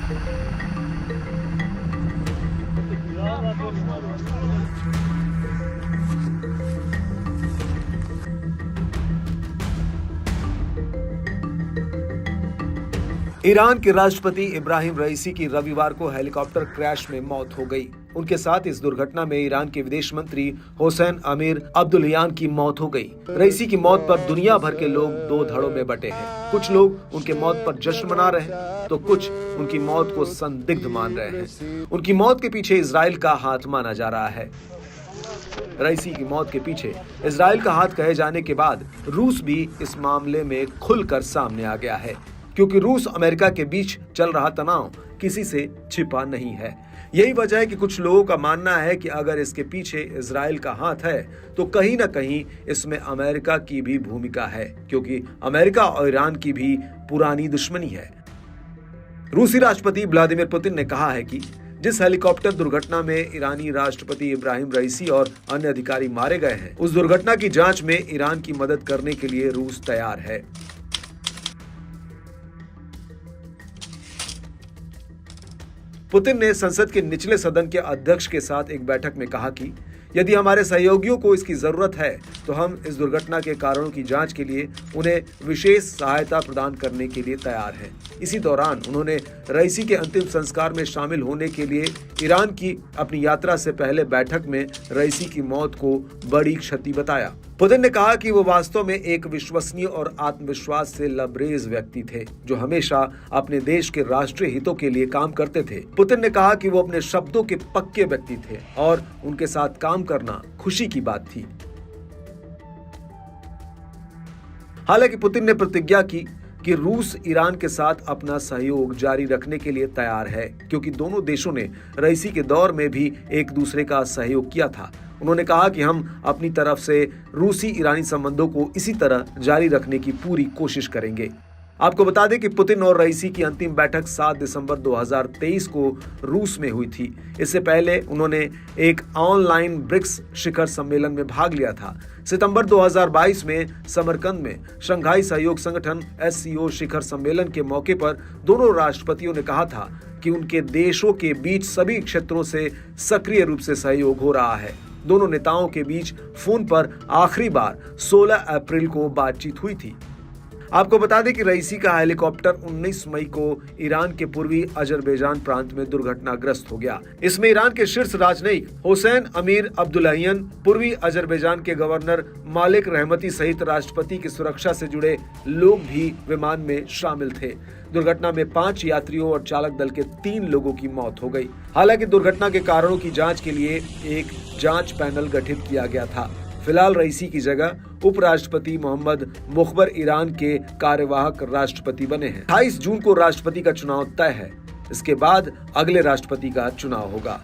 Iran के राष्ट्रपति इब्राहिम रईसी की रविवार को हेलीकॉप्टर क्रैश में मौत हो गई। उनके साथ इस दुर्घटना में ईरान के विदेश मंत्री हुसैन अमीर अब्दुल्लाहियान की मौत हो गई। रईसी की मौत पर दुनिया भर के लोग दो धड़ों में बटे हैं। कुछ लोग उनके मौत पर जश्न मना रहे हैं तो कुछ उनकी मौत को संदिग्ध मान रहे हैं। उनकी मौत के पीछे इजराइल का हाथ माना जा रहा है। रईसी की मौत के पीछे इजराइल का हाथ कहे जाने के बाद रूस भी इस मामले में खुलकर सामने आ गया है, क्योंकि रूस अमेरिका के बीच चल रहा तनाव किसी से छिपा नहीं है। यही वजह है कि कुछ लोगों का मानना है कि अगर इसके पीछे इजराइल का हाथ है तो कहीं ना कहीं इसमें अमेरिका की भी भूमिका है, क्योंकि अमेरिका और ईरान की भी पुरानी दुश्मनी है। रूसी राष्ट्रपति व्लादिमीर पुतिन ने कहा है कि जिस हेलीकॉप्टर दुर्घटना में ईरानी राष्ट्रपति इब्राहिम रईसी और अन्य अधिकारी मारे गए हैं, उस दुर्घटना की जांच में ईरान की मदद करने के लिए रूस तैयार है। पुतिन ने संसद के निचले सदन के अध्यक्ष के साथ एक बैठक में कहा कि यदि हमारे सहयोगियों को इसकी जरूरत है तो हम इस दुर्घटना के कारणों की जांच के लिए उन्हें विशेष सहायता प्रदान करने के लिए तैयार हैं। इसी दौरान उन्होंने रईसी के अंतिम संस्कार में शामिल होने के लिए ईरान की अपनी यात्रा से पहले बैठक में रईसी की मौत को बड़ी क्षति बताया। पुतिन ने कहा कि वो वास्तव में एक विश्वसनीय और आत्मविश्वास से लबरेज व्यक्ति थे, जो हमेशा अपने देश के राष्ट्रीय हितों के लिए काम करते थे। पुतिन ने कहा कि वो अपने शब्दों के पक्के व्यक्ति थे और उनके साथ काम करना खुशी की बात थी। हालांकि पुतिन ने प्रतिज्ञा की कि रूस ईरान के साथ अपना सहयोग जारी रखने के लिए तैयार है, क्योंकि दोनों देशों ने रईसी के दौर में भी एक दूसरे का सहयोग किया था। उन्होंने कहा कि हम अपनी तरफ से रूसी ईरानी संबंधों को इसी तरह जारी रखने की पूरी कोशिश करेंगे। आपको बता दें कि पुतिन और रईसी की अंतिम बैठक 7 दिसंबर 2023 को रूस में हुई थी। इससे पहले उन्होंने एक ऑनलाइन ब्रिक्स शिखर सम्मेलन में भाग लिया था। सितंबर 2022 में समरकंद में शंघाई सहयोग संगठन SCO शिखर सम्मेलन के मौके पर दोनों राष्ट्रपतियों ने कहा था कि उनके देशों के बीच सभी क्षेत्रों से सक्रिय रूप से सहयोग हो रहा है। दोनों नेताओं के बीच फोन पर आखिरी बार 16 अप्रैल को बातचीत हुई थी। आपको बता दें कि रईसी का हेलीकॉप्टर 19 मई को ईरान के पूर्वी अजरबैजान प्रांत में दुर्घटनाग्रस्त हो गया। इसमें ईरान के शीर्ष राजनयिक हुसैन अमीर अब्दुल्लाहियान, पूर्वी अजरबैजान के गवर्नर मालिक रहमती सहित राष्ट्रपति की सुरक्षा से जुड़े लोग भी विमान में शामिल थे। दुर्घटना में 5 यात्रियों और चालक दल के 3 लोगों की मौत हो गई। हालांकि दुर्घटना के कारणों की जांच के लिए एक जांच पैनल गठित किया गया था। फिलहाल रईसी की जगह उपराष्ट्रपति मोहम्मद मुखबर ईरान के कार्यवाहक राष्ट्रपति बने हैं। 28 जून को राष्ट्रपति का चुनाव तय है। इसके बाद अगले राष्ट्रपति का चुनाव होगा।